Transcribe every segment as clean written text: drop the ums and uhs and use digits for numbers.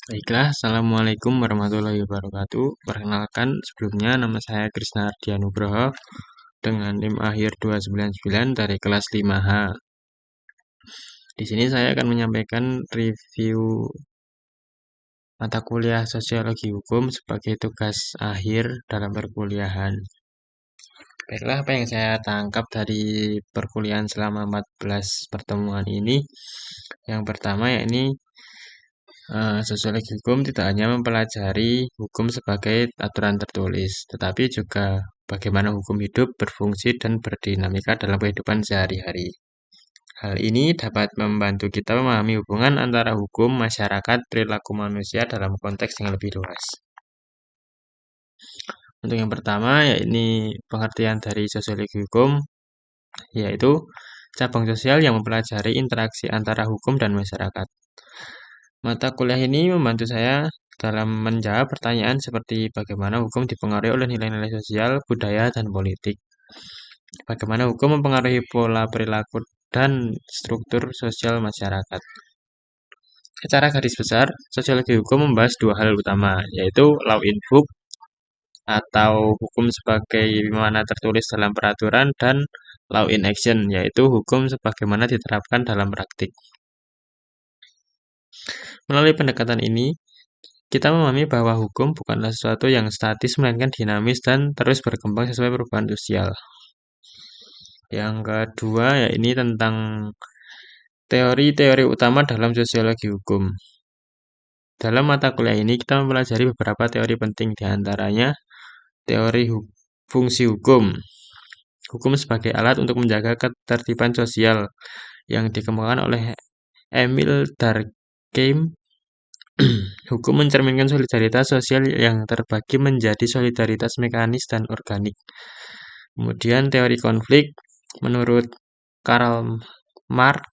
Baiklah, Assalamualaikum warahmatullahi wabarakatuh. Perkenalkan, sebelumnya nama saya Krisna Ardianugroho dengan NIM akhir 299 dari kelas 5H. Di sini saya akan menyampaikan review mata kuliah Sosiologi Hukum sebagai tugas akhir dalam perkuliahan. Baiklah, apa yang saya tangkap dari perkuliahan selama 14 pertemuan ini? Yang pertama yakni sosiologi hukum tidak hanya mempelajari hukum sebagai aturan tertulis, tetapi juga bagaimana hukum hidup, berfungsi, dan berdinamika dalam kehidupan sehari-hari. Hal ini dapat membantu kita memahami hubungan antara hukum, masyarakat, perilaku manusia dalam konteks yang lebih luas. Untuk yang pertama, yakni pengertian dari sosiologi hukum, yaitu cabang sosial yang mempelajari interaksi antara hukum dan masyarakat. Mata kuliah ini membantu saya dalam menjawab pertanyaan seperti bagaimana hukum dipengaruhi oleh nilai-nilai sosial, budaya, dan politik. Bagaimana hukum mempengaruhi pola perilaku dan struktur sosial masyarakat. Secara garis besar, sosiologi hukum membahas dua hal utama, yaitu law in book atau hukum sebagai mana tertulis dalam peraturan, dan law in action, yaitu hukum sebagaimana diterapkan dalam praktik. Melalui pendekatan ini, kita memahami bahwa hukum bukanlah sesuatu yang statis, melainkan dinamis dan terus berkembang sesuai perubahan sosial. Yang kedua, ya ini tentang teori-teori utama dalam sosiologi hukum. Dalam mata kuliah ini, kita mempelajari beberapa teori penting, diantaranya teori fungsi hukum. Hukum sebagai alat untuk menjaga ketertiban sosial yang dikembangkan oleh Emil Durkheim. Hukum mencerminkan solidaritas sosial yang terbagi menjadi solidaritas mekanis dan organik. Kemudian teori konflik, menurut Karl Marx,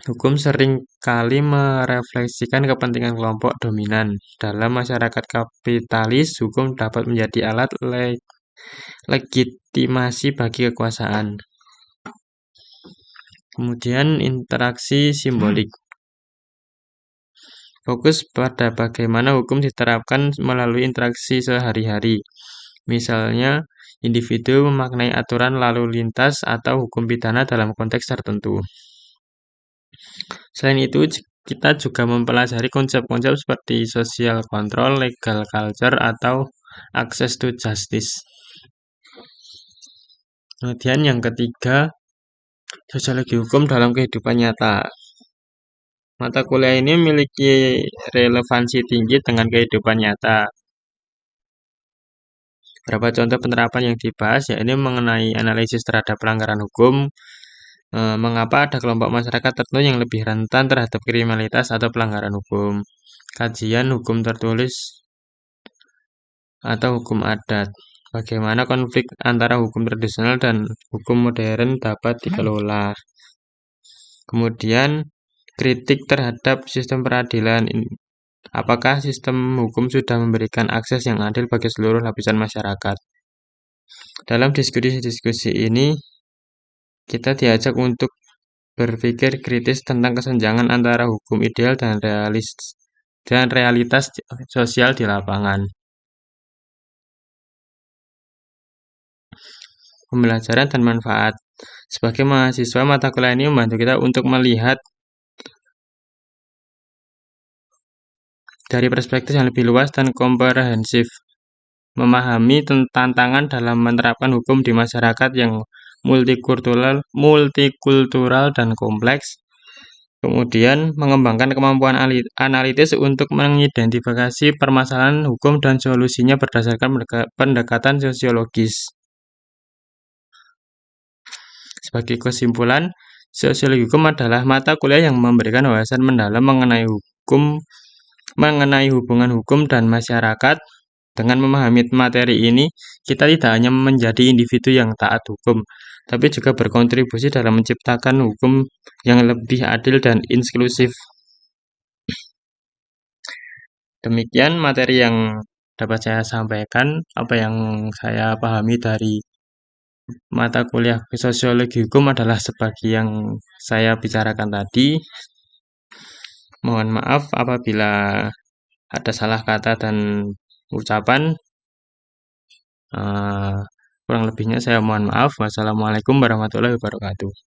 hukum sering kali merefleksikan kepentingan kelompok dominan. Dalam masyarakat kapitalis, hukum dapat menjadi alat legitimasi bagi kekuasaan. Kemudian interaksi simbolik. Fokus pada bagaimana hukum diterapkan melalui interaksi sehari-hari. Misalnya, individu memaknai aturan lalu lintas atau hukum pidana dalam konteks tertentu. Selain itu, kita juga mempelajari konsep-konsep seperti social control, legal culture, atau access to justice. Kemudian yang ketiga, sosiologi hukum dalam kehidupan nyata. Mata kuliah ini memiliki relevansi tinggi dengan kehidupan nyata. Beberapa contoh penerapan yang dibahas, yakni mengenai analisis terhadap pelanggaran hukum, mengapa ada kelompok masyarakat tertentu yang lebih rentan terhadap kriminalitas atau pelanggaran hukum, kajian hukum tertulis atau hukum adat, bagaimana konflik antara hukum tradisional dan hukum modern dapat dikelola. Kemudian kritik terhadap sistem peradilan. Apakah sistem hukum sudah memberikan akses yang adil bagi seluruh lapisan masyarakat? Dalam diskusi-diskusi ini, kita diajak untuk berpikir kritis tentang kesenjangan antara hukum ideal dan realitas sosial di lapangan. Pembelajaran dan manfaat. Sebagai mahasiswa, mata kuliah ini membantu kita untuk melihat dari perspektif yang lebih luas dan komprehensif, memahami tantangan dalam menerapkan hukum di masyarakat yang multikultural dan kompleks, kemudian mengembangkan kemampuan analitis untuk mengidentifikasi permasalahan hukum dan solusinya berdasarkan pendekatan sosiologis. Sebagai kesimpulan, sosiologi hukum adalah mata kuliah yang memberikan wawasan mendalam mengenai hubungan hukum dan masyarakat. Dengan memahami materi ini, kita tidak hanya menjadi individu yang taat hukum, tapi juga berkontribusi dalam menciptakan hukum yang lebih adil dan inklusif. Demikian materi yang dapat saya sampaikan, apa yang saya pahami dari mata kuliah sosiologi hukum adalah sebagai yang saya bicarakan tadi. Mohon maaf apabila ada salah kata dan ucapan. Kurang lebihnya saya mohon maaf. Wassalamualaikum warahmatullahi wabarakatuh.